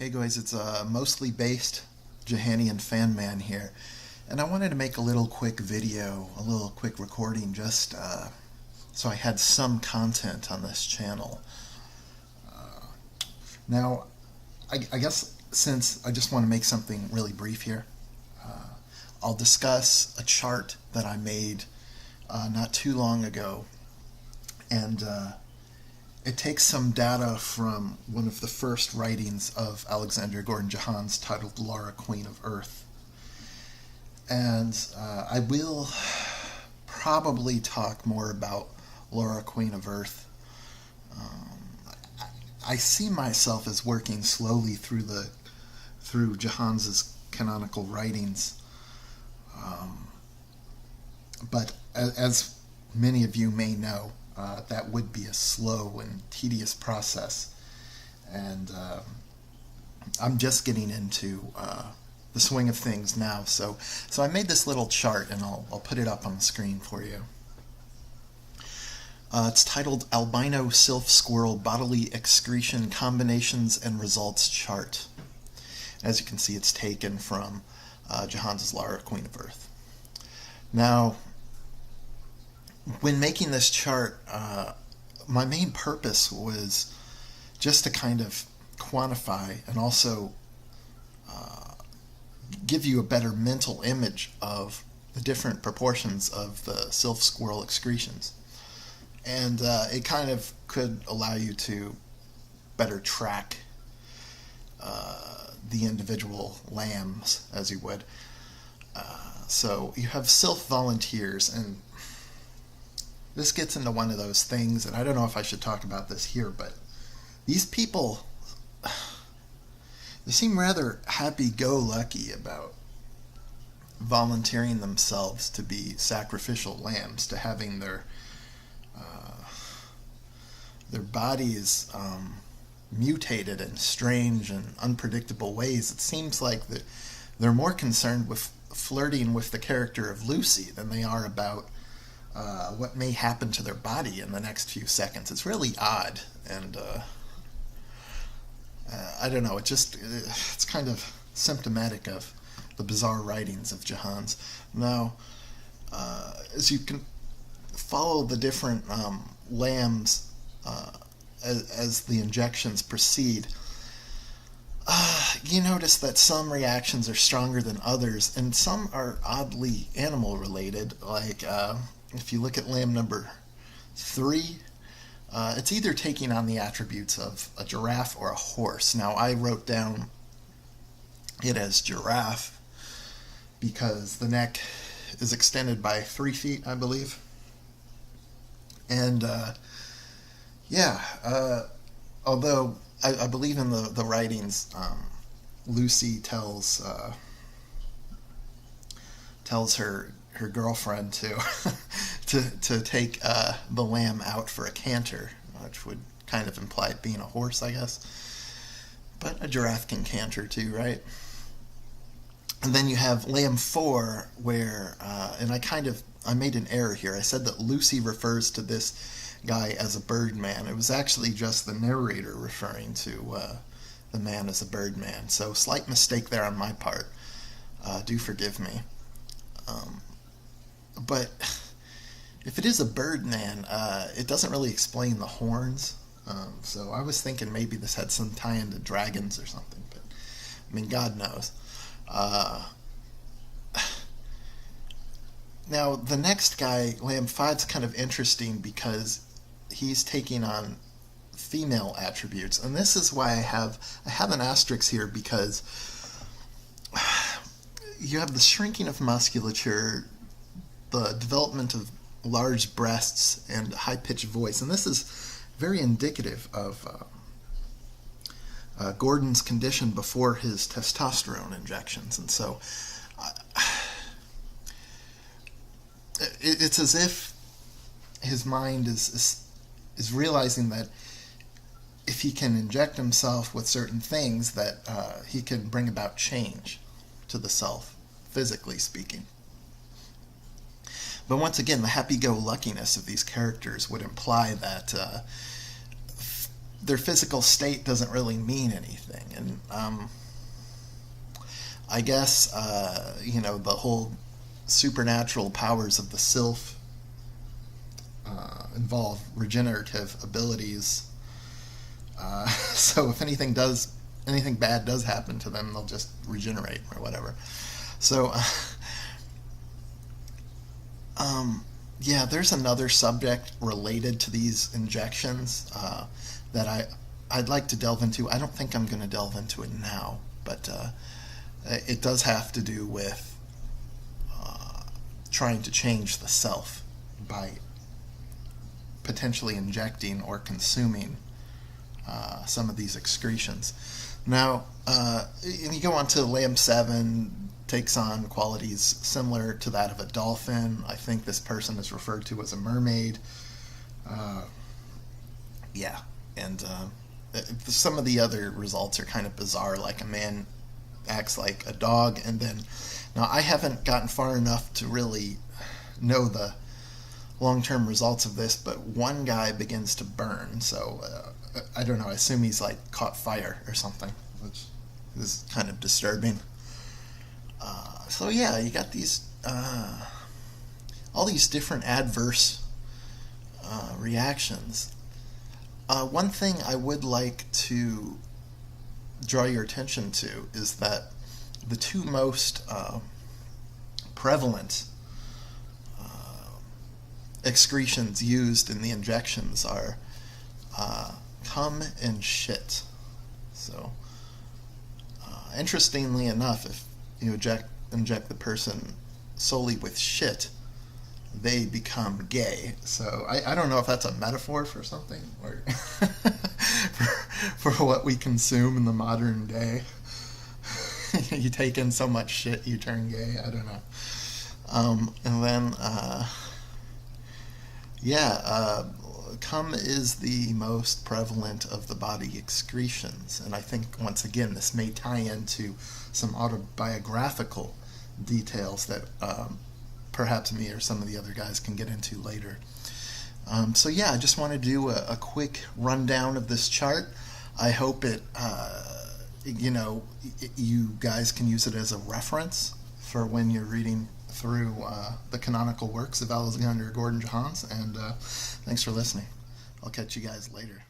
Hey guys, it's a mostly based Jahanian fan man here, and I wanted to make a little quick video, a little quick recording, just so I had some content on this channel. Now, I guess since I just want to make something really brief here, I'll discuss a chart that I made not too long ago, and it takes some data from one of the first writings of Alexander Gordon Jahan's titled Lara, Queen of Earth. And I will probably talk more about Lara, Queen of Earth. I see myself as working slowly through Jahan's canonical writings. But as many of you may know, that would be a slow and tedious process, and I'm just getting into the swing of things now. So I made this little chart, and I'll put it up on the screen for you. It's titled Albino Sylph Squirrel Bodily Excretion Combinations and Results Chart. As you can see, it's taken from Jahan's Lara, Queen of Earth. Now, when making this chart, my main purpose was just to kind of quantify and also give you a better mental image of the different proportions of the sylph squirrel excretions. And it kind of could allow you to better track the individual lambs, as you would. So you have sylph volunteers, and this gets into one of those things, and I don't know if I should talk about this here, but these people, they seem rather happy-go-lucky about volunteering themselves to be sacrificial lambs, to having their bodies mutated in strange and unpredictable ways. It seems like they're more concerned with flirting with the character of Lucy than they are about what may happen to their body in the next few seconds. It's really odd, and I don't know, it's kind of symptomatic of the bizarre writings of Jahan's. Now, as you can follow the different lambs as the injections proceed, you notice that some reactions are stronger than others, and some are oddly animal related. Like if you look at lamb number 3, it's either taking on the attributes of a giraffe or a horse. Now, I wrote down it as giraffe because the neck is extended by 3 feet, I believe. And although I believe in the writings, Lucy tells her girlfriend to take the lamb out for a canter, which would kind of imply it being a horse, I guess. But a giraffe can canter too, right? And then you have lamb 4, where and I made an error here. I said that Lucy refers to this guy as a birdman. It was actually just the narrator referring to the man as a birdman. So slight mistake there on my part. Do forgive me. But if it is a birdman, it doesn't really explain the horns. So I was thinking maybe this had some tie-in to dragons or something. But I mean, God knows. Now, the next guy, Lamb 5, is kind of interesting because he's taking on female attributes, and this is why I have an asterisk here, because you have the shrinking of musculature, the development of large breasts, and high-pitched voice, and this is very indicative of Gordon's condition before his testosterone injections, and so it's as if his mind is realizing that if he can inject himself with certain things, that he can bring about change to the self, physically speaking. But once again, the happy-go-luckiness of these characters would imply that their physical state doesn't really mean anything. And I guess the whole supernatural powers of the Sylph involve regenerative abilities. So if anything bad does happen to them, they'll just regenerate or whatever. So yeah, there's another subject related to these injections that I'd like to delve into. I don't think I'm going to delve into it now, but it does have to do with trying to change the self by potentially injecting or consuming some of these excretions. Now, you go on to Lamb 7, takes on qualities similar to that of a dolphin. I think this person is referred to as a mermaid. Yeah, and some of the other results are kind of bizarre, like a man acts like a dog, and then, now I haven't gotten far enough to really know the long-term results of this, but one guy begins to burn, so I don't know, I assume he's like caught fire or something, which is kind of disturbing. So yeah, you got these all these different adverse reactions. One thing I would like to draw your attention to is that the two most prevalent excretions used in the injections are cum and shit. So, interestingly enough, if you inject the person solely with shit, they become gay. So I don't know if that's a metaphor for something, or for what we consume in the modern day. You take in so much shit, you turn gay. I don't know. And then, cum is the most prevalent of the body excretions. And I think, once again, this may tie into some autobiographical details that perhaps me or some of the other guys can get into later. So yeah, I just want to do a quick rundown of this chart. I hope it, you guys can use it as a reference for when you're reading through the canonical works of Alexander Gordon Johans. And thanks for listening. I'll catch you guys later.